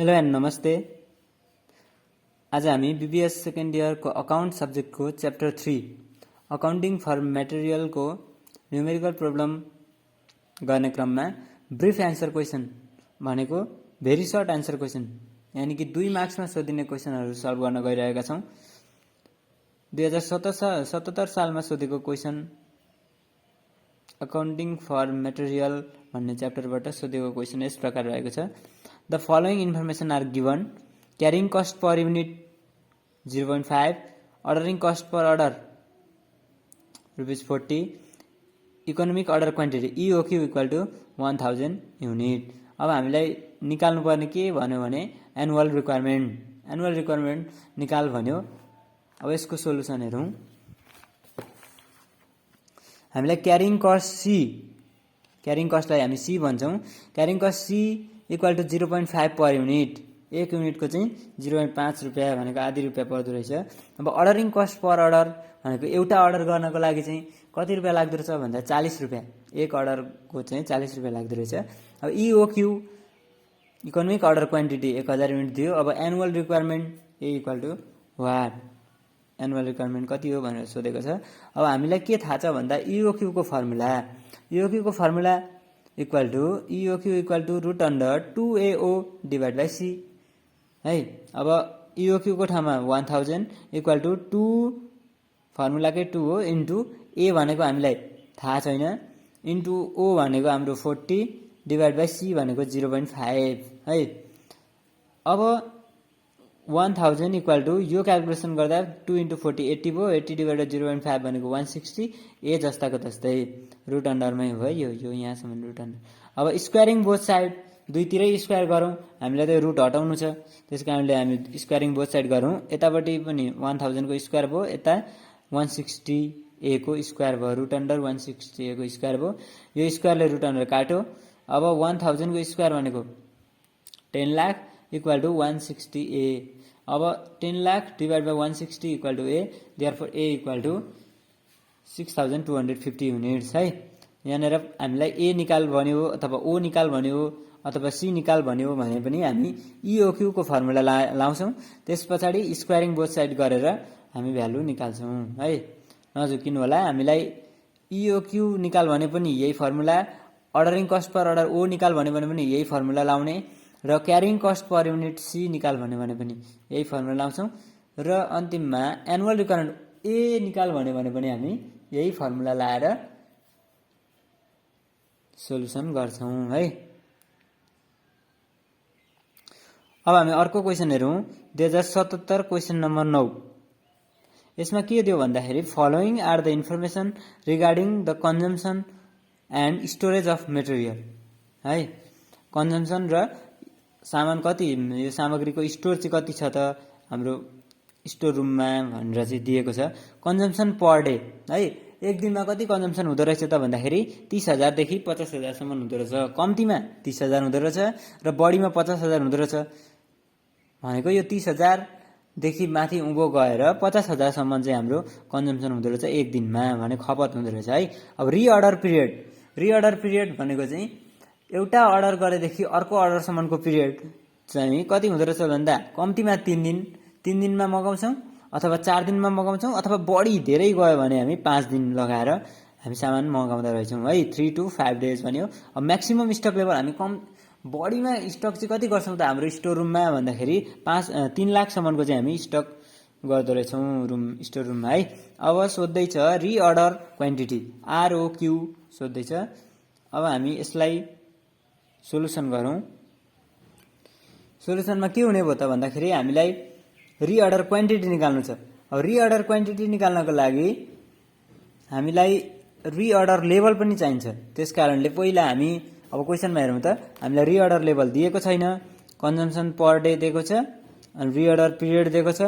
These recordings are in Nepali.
हेलो एन्ड नमस्ते। आज हामी बीबीएस सेकेन्ड इयरको अकाउन्ट सब्जेक्टको च्याप्टर 3 अकाउन्टिङ फर मेटेरियलको न्युमेरिकल प्रब्लम गर्ने क्रममा ब्रिफ एन्सर क्वेसन भनेको भेरी सर्ट एन्सर क्वेसन यानी कि 2 मार्क्समा सोधिने क्वेसनहरू सल्भ गर्न गइरहेका छौँ। 2077 सालमा सोधेको क्वेसन अकाउन्टिङ फर मेटेरियल भन्ने च्याप्टरबाट सोधेको क्वेसन यस प्रकार रहेको छ। The following information are given: carrying cost per unit 0.5, ordering cost per order ₹40, economic order quantity EOQ equal to 1000 unit। अब हामीलाई निकाल्नु पर्ने के भन्यो भने एनुअल रिक्वायरमेन्ट निकाल भन्यो। अब यसको सोलुसन हेरौँ। हामीलाई क्यारिङ कस्टलाई हामी सी भन्छौँ। Carrying cost C equal to 0.5 per unit, एक युनिटको चाहिँ 0.5 रुपियाँ भनेको आधी रुपियाँ पर्दो रहेछ। अब अर्डरिङ कस्ट पर अर्डर भनेको एउटा अर्डर गर्नको लागि चाहिँ कति रुपियाँ लाग्दो रहेछ भन्दा 40 रुपियाँ, एक अर्डरको चाहिँ 40 रुपियाँ लाग्दो रहेछ। अब EOQ economic order quantity 1000 unit दियो। अब annual requirement A equal to what, annual requirement कति हो भनेर सोधेको छ। अब हामीलाई के थाहा छ भन्दा इओक्यूको formula equal to EOQ equal to root under 2AO divide by C है। अब EOQ को ठाउँमा 1000 इक्वल टू 2 फर्मुलाकै 2 हो इन्टु ए भनेको हामीलाई थाहा छैन, इन्टु ओ भनेको हाम्रो 40 डिवाइड बाई सी भनेको 0.5 है। अब 1000 इक्वल टू यो क्यालकुलेसन गर्दा 2 इन्टु 40 80 भयो, 80 डिवाइड बाई 0.5 भनेको 160, ए जस्ताको तस्तै रूट अन्डरमै हो है, यो यहाँसम्म रूट अन्डर। अब स्क्वायरिङ बोथ साइड दुईतिरै स्क्वायर गरौँ, हामीलाई त रुट हटाउनु छ, त्यस कारणले हामी स्क्वायरिङ बोथ साइड गरौँ। यतापट्टि पनि 1000 को स्क्वायर भयो, यता 160 ए को स्क्वायर भयो, रुट अन्डर 160 ए को स्क्वायर भयो। यो स्क्वायरले रुट अन्डर काट्यो। अब 1000 को स्क्वायर भनेको 10 लाख इक्वल टू 160 ए। अब 10 lakh divide by 160 equal to A, therefore A equal to 6250 units है। यहाँनिर हामीलाई ए निकाल भन्यो अथवा ओ निकाल भन्यो अथवा सी निकाल भन्यो भने पनि हामी इओक्यू को फर्मुला लाउँछौँ। त्यस पछाडि स्क्वायरिङ बोथ साइड गरेर हामी भ्यालु निकाल्छौँ है। नझुकिनु होला, हामीलाई इओक्यू निकाल भने पनि यही formula, ordering cost per order O निकाल भन्यो भने पनि यही फर्मुला लाउने, र carrying cost per unit C निकाल भन्यो भने पनि यही फर्मुला लाउँछौँ, र अन्तिममा एनुअल रिक्वायरमेन्ट ए निकाल भन्यो भने पनि हामी यही फर्मुला लाएर सोलुसन गर्छौँ है। अब हामी अर्को क्वेसन हेरौँ। 2077 क्वेसन नम्बर 9। यसमा के दियो भन्दाखेरि following are the information regarding the consumption and storage of material है। कन्जम्सन र सामान कति, यो सामग्रीको स्टोर चाहिँ कति छ त हाम्रो स्टोर रुममा भनेर चाहिँ दिएको छ। कन्जम्सन पर डे है, एक दिनमा कति कन्जम्सन हुँदो रहेछ त भन्दाखेरि 30,000 देखि 50,000 सम्म हुँदो रहेछ। कम्तीमा 30,000 हुँदो रहेछ र बढीमा 50,000 हुँदो रहेछ। भनेको यो 30,000 देखि माथि उँभो गएर 50,000 सम्म चाहिँ हाम्रो कन्जम्सन हुँदो रहेछ एक दिनमा, भने खपत हुँदो रहेछ है। अब रिअर्डर पिरियड भनेको चाहिँ एउटा अर्डर गरेदेखि अर्को अर्डरसम्मको पिरियड चाहिँ कति हुँदो रहेछ भन्दा कम्तीमा 3 दिनमा मगाउँछौँ अथवा 4 दिनमा मगाउँछौँ, अथवा बढी धेरै गयो भने हामी 5 दिन लगाएर हामी सामान मगाउँदा रहेछौँ है। 3 to 5 डेज भन्यो। अब म्याक्सिमम स्टक लेभल हामी बढीमा स्टक चाहिँ कति गर्छौँ त हाम्रो स्टोर रुममा भन्दाखेरि 3 लाखसम्मको चाहिँ हामी स्टक गर्दो रहेछौँ स्टोर रुममा है। अब सोध्दैछ रिअर्डर क्वान्टिटी आरओक्यू सोध्दैछ। अब हामी यसलाई सोलुसन गरौँ। सोलुसनमा के हुने भयो त भन्दाखेरि हामीलाई रिअर्डर क्वान्टिटी निकाल्नु छ। अब रिअर्डर क्वान्टिटी निकाल्नको लागि हामीलाई रिअर्डर लेभल पनि चाहिन्छ। त्यस कारणले पहिला हामी अब क्वेसनमा हेरौँ त हामीलाई रिअर्डर लेभल दिएको छैन, कन्जम्सन पर डे दिएको छ, अनि रिअर्डर पिरियड दिएको छ,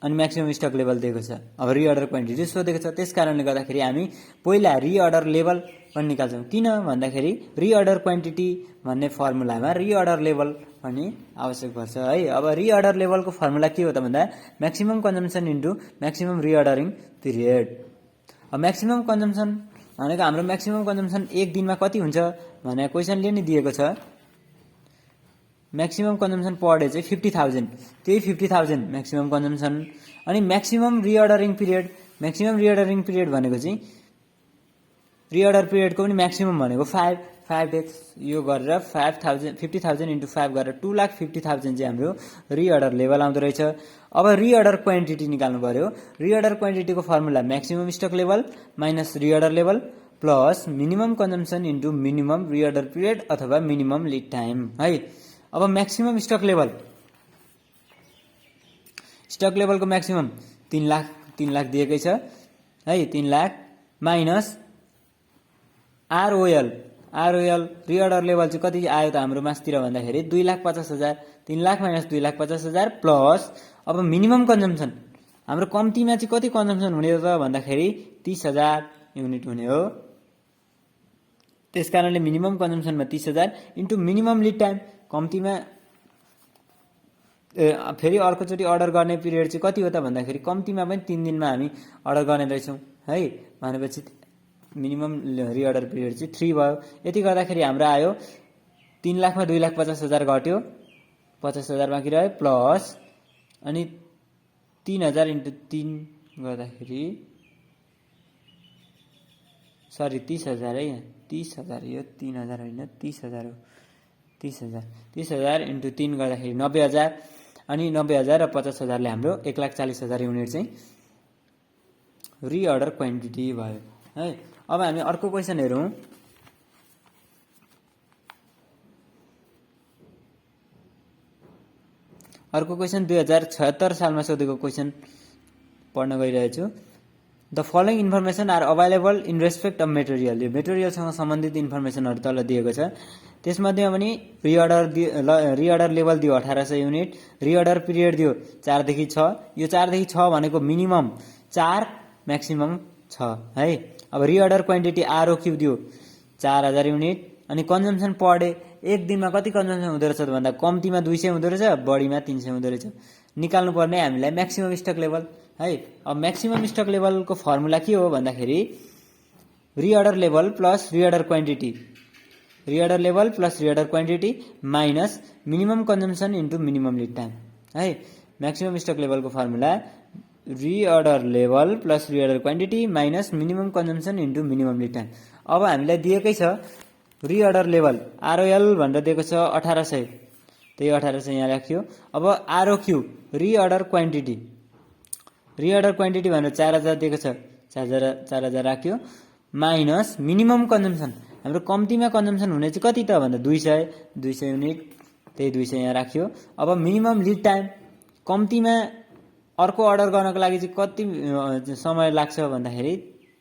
अनि म्याक्सिमम स्टक लेभल दिएको छ। अब रिअर्डर क्वान्टिटी सोधेको छ, त्यस कारणले गर्दाखेरि हामी पहिला रिअर्डर लेभल पनि निकाल्छौँ। किन भन्दाखेरि रिअर्डर क्वान्टिटी भन्ने फर्मुलामा रिअर्डर लेभल पनि आवश्यक पर्छ है। अब रिअर्डर लेभलको फर्मुला के हो त भन्दा maximum consumption into maximum reordering period. अब म्याक्सिमम कन्जम्सन भनेको हाम्रो म्याक्सिमम कन्जम्सन एक दिनमा कति हुन्छ भने क्वेसनले नि दिएको छ। म्याक्सिमम कन्जम्सन पर डे चाहिँ 50,000, त्यही 50,000 म्याक्सिमम कन्जम्सन। अनि म्याक्सिमम रिअर्डरिङ पिरियड भनेको चाहिँ रिअर्डर पिरियडको पनि म्याक्सिमम भनेको 5 डेज। यो गरेर 50,000 इन्टु 5 गरेर 2,50,000 चाहिँ हाम्रो रिअर्डर लेभल आउँदो रहेछ। अब रिअर्डर क्वान्टिटी निकाल्नु पर्यो। रिअर्डर क्वान्टिटीको formula maximum stock level minus reorder level plus minimum consumption into minimum reorder period अथवा मिनिमम लिड टाइम है। अब म्याक्सिमम स्टक लेभलको म्याक्सिमम 3 लाख दिएकै छ है। 3 lakh minus ROL reorder level चाहिँ कति आयो त हाम्रो मासतिर भन्दाखेरि 2,50,000। 3 लाख माइनस 2,50,000 प्लस अब मिनिमम कन्जम्सन हाम्रो कम्तीमा चाहिँ कति कन्जम्सन हुने हो त भन्दाखेरि 30,000 युनिट हुने हो। त्यसकारणले मिनिमम कन्जम्सनमा 30,000 इन्टु मिनिमम लिड टाइम कम्तीमा फेरि अर्कोचोटि अर्डर गर्ने पिरियड चाहिँ कति हो त भन्दाखेरि कम्तीमा पनि 3 दिनमा हामी अर्डर गर्ने रहेछौँ है। भनेपछि मिनिमम रिअर्डर पिरियड चाहिँ 3 भयो। यति गर्दाखेरि हाम्रो आयो 3 लाखमा 2,50,000 घट्यो, 50,000 बाँकी रह्यो प्लस अनि 3,000 इन्टु 3 गर्दाखेरि 30,000 है। 30,000 यो 3,000 होइन 30,000 हो। 30,000 इन्टु 3 गर्दाखेरि 90,000 अनि 90,000 र 50,000ले हाम्रो 1,40,000 युनिट चाहिँ रिअर्डर क्वान्टिटी भयो है। अब हामी अर्को क्वेसन हेरौँ। अर्को क्वेसन 2076 सालमा सोधेको क्वेसन पढ्न गइरहेछु। The following information are available in respect of material. यो मेटेरियलसँग सम्बन्धित इन्फर्मेसनहरू तल दिएको छ। त्यसमध्येमा पनि रिअर्डर लेभल दियो 1800 युनिट, रिअर्डर पिरियड दियो 4 देखि 6। यो 4 देखि 6 भनेको मिनिमम 4 म्याक्सिमम 6 है। अब रिअर्डर क्वान्टिटी आरओक्यू दियो 4,000 युनिट अनि कन्जम्सन पर डे एक दिनमा कति कन्जम्सन हुँदो रहेछ भन्दा कम्तीमा 200 हुँदो रहेछ, बढीमा 300 हुँदो रहेछ। निकाल्नु पर्ने हामीलाई म्याक्सिमम स्टक लेभल है। अब म्याक्सिमम स्टक लेभलको फर्मुला के हो भन्दाखेरि reorder level plus reorder quantity minus minimum consumption into minimum lead time है। म्याक्सिमम स्टक लेभलको formula reorder level plus reorder quantity minus minimum consumption into minimum lead time. अब हामीलाई दिएकै छ रिअर्डर लेभल आरओएल भनेर दिएको छ 1800, त्यही 1800 यहाँ राख्यो। अब आरओक्यू रिअर्डर क्वान्टिटी भनेर 4,000 दिएको छ, 4,000 राख्यो माइनस मिनिमम कन्जम्सन हाम्रो कम्तीमा कन्जम्सन हुने चाहिँ कति त भन्दा 200 युनिट, त्यही 200 यहाँ राख्यो। अब मिनिमम लिड टाइम कम्तीमा अर्को अर्डर गर्नको लागि चाहिँ कति समय लाग्छ भन्दाखेरि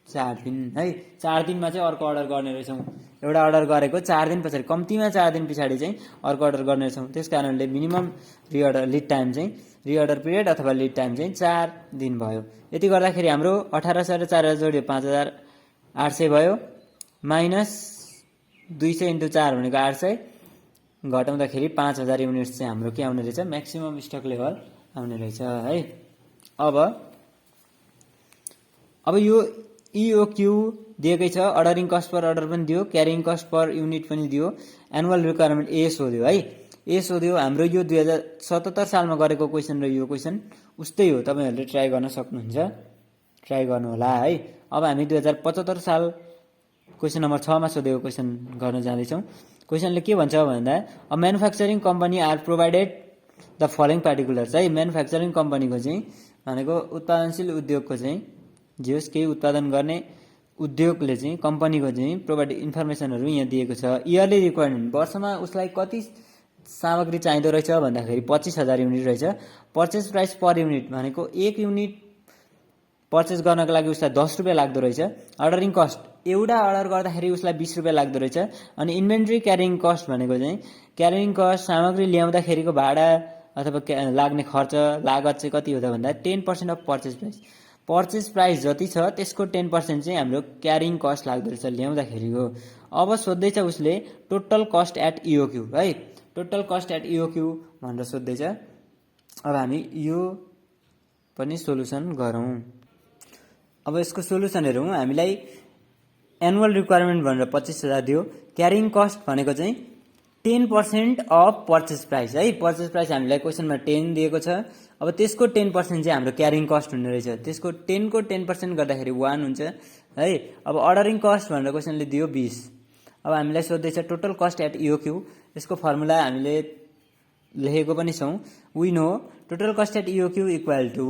4 दिन है। 4 दिनमा चाहिँ अर्को अर्डर गर्ने रहेछौँ। एउटा अर्डर गरेको 4 दिन पछाडि कम्तीमा 4 दिन पछाडि चाहिँ अर्को अर्डर गर्ने रहेछौँ। त्यस कारणले मिनिमम लिड टाइम चाहिँ रिअर्डर पिरियड अथवा लिड टाइम चाहिँ 4 दिन भयो। यति गर्दाखेरि हाम्रो 1800 र 4,000 जोड्यो 5,800 भयो माइनस 200 इन्टु 4 भनेको 800 घटाउँदाखेरि 5,000 युनिट्स चाहिँ हाम्रो के आउने रहेछ म्याक्सिमम स्टक लेभल आउने रहेछ है। अब यो इओक्यू दिएकै छ, अर्डरिङ कस्ट पर अर्डर पनि दियो, क्यारिङ कस्ट पर युनिट पनि दियो, एनुअल रिक्वायरमेन्ट ए सोध्यो है। ए सोध्यो हाम्रो यो 2077 सालमा गरेको क्वेसन र यो क्वेसन उस्तै हो। तपाईहरुले ट्राई गर्न सक्नुहुन्छ, ट्राई गर्नु होला है। अब हामी 2075 साल क्वेसन नम्बर 6 मा सोधेको क्वेसन गर्न जाँदैछौँ। क्वेसनले के भन्छ भन्दा a manufacturing company are provided the following particulars है। म्यानुफ्याक्चरिङ कम्पनीको चाहिँ भनेको उत्पादनशील उद्योगको चाहिँ जे होस् केही उत्पादन गर्ने उद्योगले चाहिँ कम्पनीको चाहिँ प्रोभाइड इन्फर्मेसनहरू यहाँ दिएको छ। इयरली रिक्वायरमेन्ट वर्षमा उसलाई कति सामग्री चाहिँदो रहेछ भन्दाखेरि 25,000 युनिट रहेछ। पर्चेस प्राइस पर युनिट भनेको एक युनिट पर्चेस गर्नको लागि उसलाई 10 रुपियाँ लाग्दो रहेछ। अर्डरिङ कस्ट एउटा अर्डर गर्दाखेरि उसलाई 20 रुपियाँ लाग्दो रहेछ। अनि इन्भेन्ट्री क्यारिङ कस्ट भनेको चाहिँ क्यारिङ कस्ट सामग्री ल्याउँदाखेरिको भाडा अथवा लाग्ने खर्च लागत चाहिँ कति हो त भन्दा 10% of purchase price. Purchase price जति छ त्यसको 10% चाहिँ हाम्रो क्यारिङ कस्ट लाग्दो रहेछ ल्याउँदाखेरिको। अब सोध्दैछ उसले टोटल कस्ट एट इओक्यू है। टोटल कस्ट एट इओक्यू भनेर सोध्दैछ। अब हामी यो पनि सोलुसन गरौँ। अब यसको सोलुसन हेरौँ। हामीलाई एनुअल रिक्वायरमेन्ट भनेर 25,000 दियो। क्यारिङ कस्ट भनेको चाहिँ 10% अफ पर्चेस प्राइस है। पर्चेस प्राइस हामीलाई क्वेसनमा 10 दिएको छ। अब त्यसको 10% चाहिँ हाम्रो क्यारिङ कस्ट हुने रहेछ। त्यसको 10 को 10% गर्दाखेरि 1 हुन्छ है। अब अर्डरिङ कस्ट भनेर क्वेसनले दियो 20। अब हामीलाई सोध्दैछ टोटल कस्ट एट इओक्यू। यसको फर्मुला हामीले लेखेको पनि छौँ। We know total cost at EOQ equal to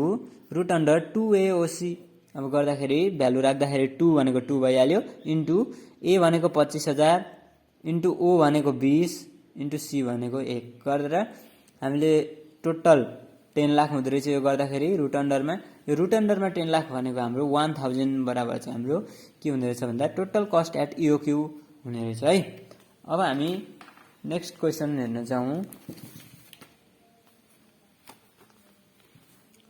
root under 2AOC। अब गर्दाखेरि भ्यालु राख्दाखेरि 2 भनेको 2 भइहाल्यो, इन्टु ए भनेको 25,000 इन्टु ओ भनेको 20 इन्टु सी भनेको 1 गरेर हामीले टोटल 10 लाख हुँदो रहेछ। यो गर्दाखेरि रुट अन्डरमा, यो रुट अन्डरमा 10 लाख भनेको हाम्रो 1000 बराबर चाहिँ हाम्रो के हुँदो रहेछ भन्दा टोटल कस्ट एट इओक्यू हुने रहेछ है। अब हामी नेक्स्ट क्वेसन हेर्न जाउँ।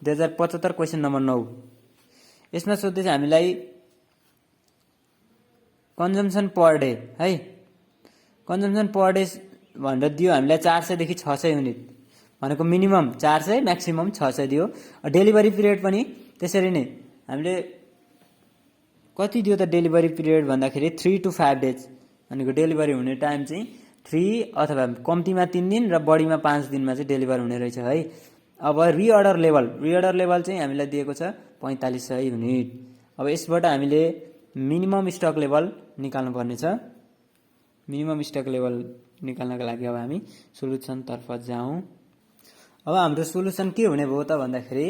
2075 क्वेसन नम्बर 9। यसमा सोध्दैछ हामीलाई कन्जम्सन पर डे है। कन्जम्सन पर डे भनेर दियो हामीलाई 400 देखि 600 युनिट भनेको मिनिमम 400 म्याक्सिमम 600 दियो। डेलिभरी पिरियड पनि त्यसरी नै हामीले कति दियो त डेलिभरी पिरियड भन्दाखेरि 3 to 5 डेज भनेको डेलिभरी हुने टाइम चाहिँ 3 अथवा कम्तीमा 3 दिन र बढीमा 5 दिनमा चाहिँ डेलिभर हुने रहेछ है। अब रिअर्डर लेभल चाहिँ हामीलाई दिएको छ 4500 युनिट। अब यसबाट हामीले मिनिमम स्टक लेभल निकाल्नु पर्ने छ। मिनिमम स्टक लेभल निकाल्नका लागि अब हामी सोलुसन तर्फ जाउँ। अब हाम्रो सोलुसन के हुने भयो त भन्दाखेरि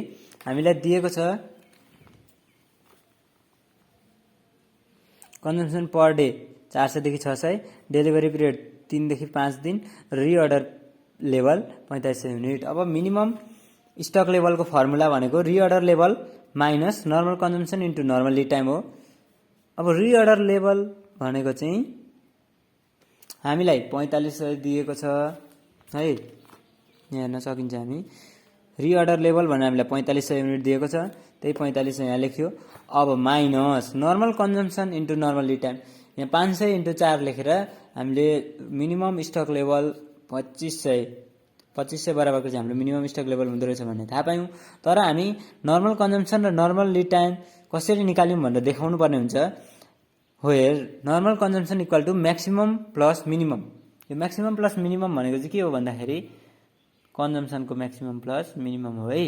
हामीलाई दिएको छ कन्जम्सन पर डे 400 देखि 600, डेलिभरी पिरियड 3 देखि 5 दिन, रिअर्डर लेभल 4500 युनिट। अब मिनिमम स्टक लेभलको फर्मुला भनेको reorder level minus normal consumption into normal lead time हो। अब रिअर्डर लेभल भनेको चाहिँ हामीलाई 4500 दिएको छ है। यहाँ हेर्न सकिन्छ हामी रिअर्डर लेभल भनेर हामीलाई 4500 युनिट दिएको छ, त्यही 4500 यहाँ लेख्यो। अब minus normal consumption into normal lead time, यहाँ 500 इन्टु 4 लेखेर हामीले मिनिमम स्टक लेभल 2500 बराबरको चाहिँ हाम्रो मिनिमम स्टक लेभल हुँदो रहेछ भन्ने थाहा पायौँ। तर हामी नर्मल कन्जम्सन र नर्मल लिड टाइम कसरी निकाल्यौँ भनेर देखाउनु पर्ने हुन्छ। Where normal consumption equal to maximum plus minimum. यो म्याक्सिमम प्लस मिनिमम भनेको चाहिँ के हो भन्दाखेरि कन्जम्सनको म्याक्सिमम प्लस मिनिमम हो है।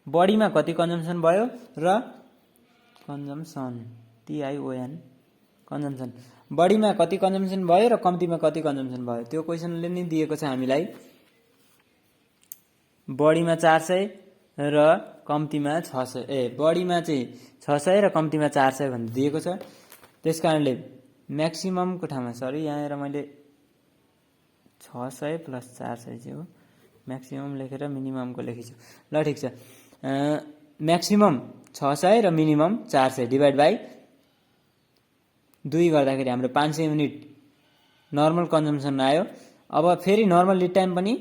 बढीमा कति कन्जम्सन भयो र कन्जम्सन TION कन्जम्सन बढीमा कति कन्जम्सन भयो र कम्तीमा कति कन्जम्सन भयो त्यो क्वेसनले नै दिएको छ हामीलाई। बढीमा 400 र कम्तीमा 600 बढीमा चाहिँ 600 र कम्तीमा 400 भनेर दिएको छ। त्यसकारणले म्याक्सिममको ठाउँमा यहाँ मैले 600 प्लस 400 चाहिँ हो, म्याक्सिमम लेखेर मिनिममको लेखेछु। ल ठिक छ, म्याक्सिमम 600 र मिनिमम 400 डिभाइड बाई 2 गर्दाखेरि हाम्रो 500 युनिट नर्मल कन्जम्सन आयो। अब फेरि नर्मल लिड टाइम पनि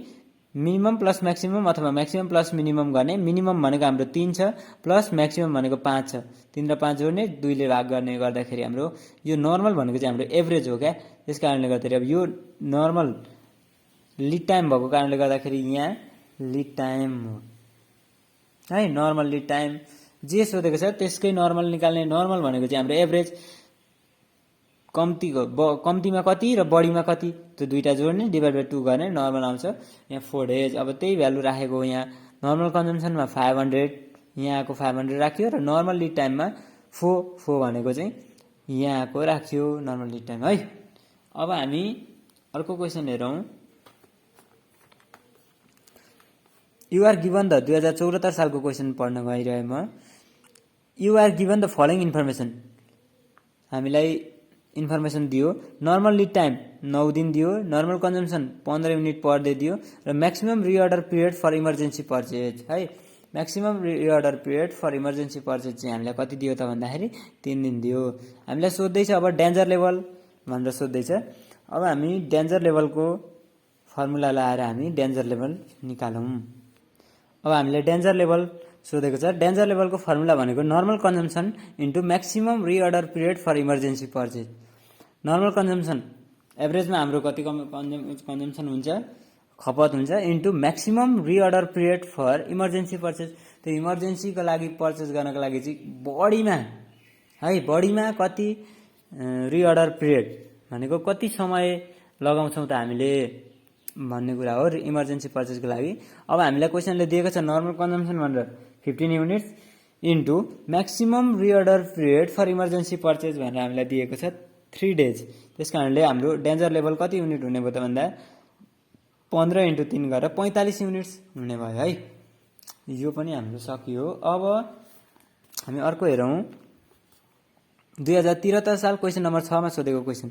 मिनिमम प्लस म्याक्सिमम अथवा म्याक्सिमम प्लस मिनिमम गर्ने। मिनिमम भनेको हाम्रो 3 छ प्लस म्याक्सिमम भनेको 5 छ। 3 र 5 जोड्ने 2 ले भाग गर्ने गर्दाखेरि हाम्रो यो नर्मल भनेको चाहिँ हाम्रो एभरेज हो क्या। त्यस कारणले गर्दाखेरि अब यो नर्मल लिड टाइम भएको कारणले गर्दाखेरि यहाँ लिड टाइम हो है। नर्मल लिड टाइम जे सोधेको छ त्यसकै नर्मल निकाल्ने। नर्मल भनेको चाहिँ हाम्रो एभरेज, कम्तीमा कति र बढीमा कति त्यो दुईटा जोड्ने डिभाइड बाई 2 गर्ने नर्मल आउँछ। यहाँ 4 डेज। अब त्यही भ्यालु राखेको यहाँ नर्मल कन्जम्सनमा 500, यहाँको 500 राख्यो र नर्मल लिड टाइममा 4 भनेको चाहिँ यहाँको राख्यो नर्मल लिड टाइम है। अब हामी अर्को क्वेसन हेरौँ। युआर गिभन द 2074 सालको क्वेसन पढ्न गइरहे म। You are given the following information. हामीलाई इन्फर्मेसन दियो नर्मल लिड टाइम 9 दिन दियो, normal consumption 15 unit per day दियो र maximum reorder period for emergency purchase है। Maximum reorder period for emergency purchase चाहिँ हामीलाई कति दियो त भन्दाखेरि 3 दिन दियो। हामीलाई सोध्दैछ अब डेन्जर लेभल भनेर सोध्दैछ। अब हामी डेन्जर लेभलको फर्मुला लगाएर हामी डेन्जर लेभल निकालौँ। अब हामीले डेन्जर लेभल सोधेको छ। डेन्जर लेभलको फर्मुला भनेको normal consumption into maximum reorder period for emergency purchase. Normal consumption एभरेजमा हाम्रो कति कन्जम्सन हुन्छ, खपत हुन्छ, into maximum reorder period for emergency purchase. त्यो इमर्जेन्सीको लागि पर्चेज गर्नको लागि चाहिँ बढीमा कति रिअर्डर पिरियड भनेको कति समय लगाउँछौँ त हामीले भन्ने कुरा हो इमर्जेन्सी पर्चेजको लागि। अब हामीलाई क्वेसनले दिएको छ नर्मल कन्जम्सन भनेर 15 units into maximum reorder period for emergency purchase भनेर हामीलाई दिएको छ 3 डेज। त्यस कारणले हाम्रो डेन्जर लेभल कति युनिट हुने भयो त भन्दा 15 × 3 गरेर 45 युनिट्स हुने भयो है। यो पनि हाम्रो सकियो। अब हामी अर्को हेरौँ 2073 साल क्वेसन नम्बर 6 मा सोधेको क्वेसन।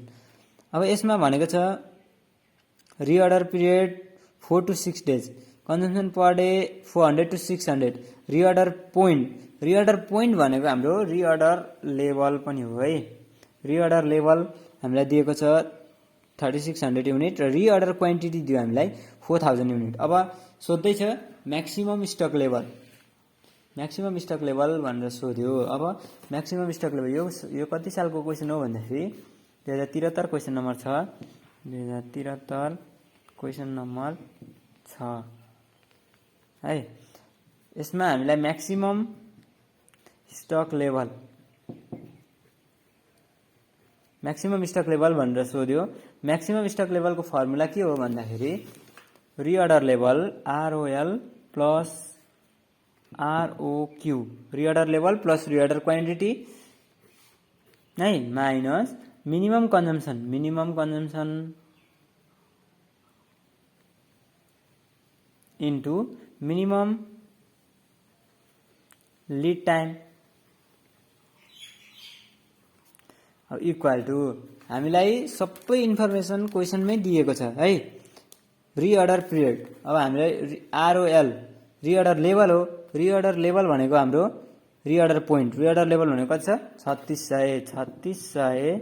अब यसमा भनेको छ reorder period 4 to 6 days, consumption per day 400 to 600, reorder point भनेको हाम्रो रिअर्डर लेभल पनि हो है। रिअर्डर लेभल हामीलाई दिएको छ 3600 युनिट र रिअर्डर क्वान्टिटी दियो हामीलाई 4000 युनिट। अब सोध्दै छ म्याक्सिमम स्टक लेभल भनेर सोध्यो। अब म्याक्सिमम स्टक लेभल यो कति सालको क्वेसन हो भन्दाखेरि 2073 क्वेसन नम्बर 6, 2073 क्वेसन नम्बर 6 है। यसमा हामीलाई म्याक्सिमम स्टक लेभल भनेर सोध्यो। म्याक्सिमम स्टक लेभलको फर्मुला के हो भन्दाखेरि reorder level ROL plus ROQ, reorder level plus reorder quantity है minus minimum consumption into minimum lead time equal to हामीलाई सबै इन्फर्मेसन क्वेसनमै दिएको छ है। रिअर्डर पिरियड अब हामीलाई ROL रिअर्डर लेभल हो। रिअर्डर लेभल भनेको हाम्रो रिअर्डर पोइन्ट, रिअर्डर लेभल भनेको कति छ 3600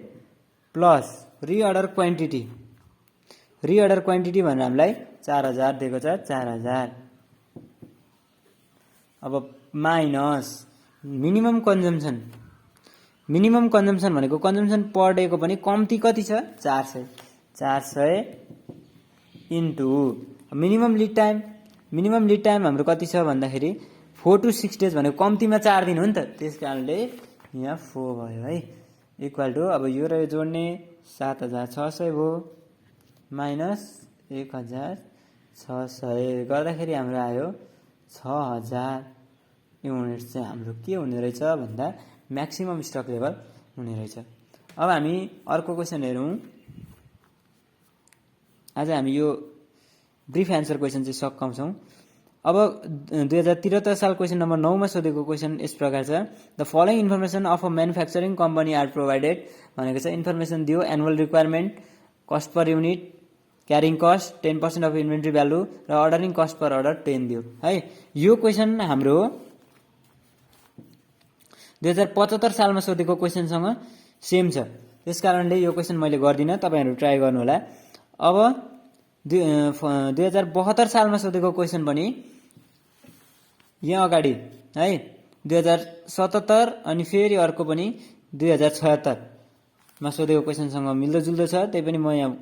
प्लस रिअर्डर क्वान्टिटी भनेर हामीलाई 4000 दिएको छ 4000। अब माइनस मिनिमम कन्जम्सन भनेको कन्जम्सन पर डेको पनि कम्ती कति छ 400 इन्टु मिनिमम लिड टाइम हाम्रो कति छ भन्दाखेरि 4 to 6 डेज भनेको कम्तीमा 4 दिन हो नि त, त्यस कारणले यहाँ 4 भयो है इक्वल टु। अब यो र यो जोड्ने 7600 भयो माइनस 1600 गर्दाखेरि हाम्रो आयो 6000 युनिट चाहिँ हाम्रो के हुने रहेछ भन्दा म्याक्सिमम स्टक लेभल हुने रहेछ। अब हामी अर्को क्वेसन हेरौँ। आज हामी यो ब्रिफ एन्सर क्वेसन चाहिँ सकाउँछौँ। अब 2073 साल क्वेसन नम्बर 9 मा सोधेको क्वेसन यस प्रकार छ the following information of a manufacturing company are provided भनेको छ इन्फर्मेसन दियो annual requirement, cost per unit, carrying cost, 10% of inventory value र अर्डरिङ कस्ट पर अर्डर 10 दियो है। यो क्वेसन हाम्रो 2075 सालमा सोधेको क्वेसनसँग सेम छ, त्यस कारणले यो क्वेसन मैले गर्दिनँ, तपाईहरु ट्राई गर्नु होला। अब 2072 सालमा सोधेको क्वेसन पनि यहाँ अगाडि है 2077 अनि फेरि अर्को पनि 2076 मा सोधेको क्वेसनसँग मिल्दोजुल्दो छ, त्यही पनि म यहाँ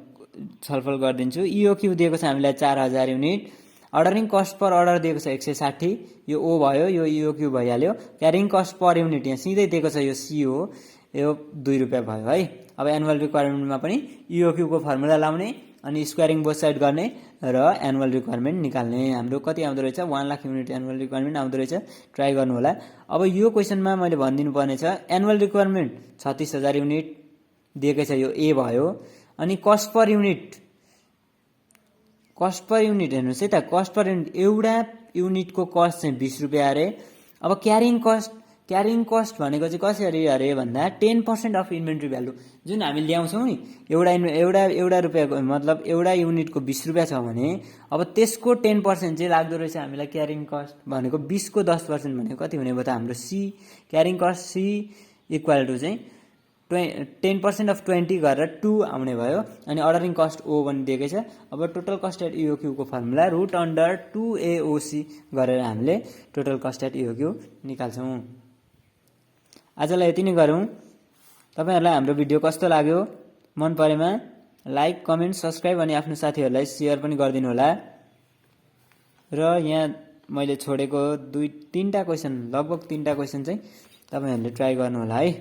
छलफल गरिदिन्छु। EOQ दिएको छ हामीलाई 4000 unit, ordering cost per order दिएको छ 160, यो O भयो, यो EOQ भइहाल्यो। क्यारिङ कस्ट पर युनिट यहाँ सिधै दिएको छ, यो C हो, यो 2 रुपैयाँ भयो है। अब एनुअल रिक्वायरमेन्टमा पनि EOQ को फर्मुला लाउने अनि स्क्वायरिङ बोथ साइड गर्ने र एनुअल रिक्वायरमेन्ट निकाल्ने। हाम्रो कति आउँदो रहेछ 1 लाख युनिट एनुअल रिक्वायरमेन्ट आउँदो रहेछ, ट्राई गर्नु होला। अब यो क्वेसनमा मैले भनिदिनु पर्ने छ एनुअल रिक्वायरमेन्ट 36000 युनिट दिएकै छ, यो A भयो। अनि कस्ट पर युनिट हेर्नुहोस् है त, कस्ट पर युनिट एउटा युनिटको कस्ट चाहिँ 20 रुपैयाँ अरे। अब क्यारिङ कस्ट भनेको चाहिँ कसरी अरे भन्दा 10% अफ इन्भेन्ट्री भ्यालु जुन हामी ल्याउँछौँ नि, एउटा रुपैयाँको मतलब एउटा युनिटको 20 रुपैयाँ छ भने अब त्यसको 10% चाहिँ लाग्दो रहेछ हामीलाई क्यारिङ कस्ट भनेको 20 को 10% भनेको कति हुने भयो त हाम्रो C। Carrying cost C equal to चाहिँ 10% अफ 20 गरेर 2 आउने भयो। अनि अर्डरिङ कस्ट O पनि दिएकै छ। अब टोटल कस्ट एट EOQ को फर्मुला √2AOC गरेर हामीले टोटल कस्ट एट EOQ निकाल्छौँ। आजलाई यति नै गरौँ। तपाईहरुलाई हाम्रो भिडियो कस्तो लाग्यो, मन परेमा लाइक, कमेन्ट, सब्स्क्राइब अनि आफ्नो साथीहरुलाई शेयर पनि गरिदिनु होला। र यहाँ मैले छोडेको 2-3टा क्वेसन, लगभग 3टा क्वेसन चाहिँ तपाईहरुले ट्राई गर्नु होला है।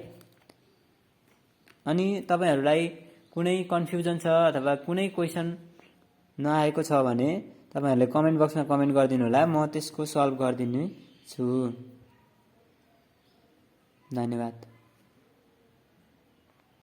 अनि तपाईहरुलाई कुनै कन्फ्युजन छ अथवा कुनै क्वेसन नआएको छ भने तपाईहरुले कमेन्ट बक्समा कमेन्ट गरिदिनु होला, म त्यसको सल्भ गरिदिने छु। धन्यवाद।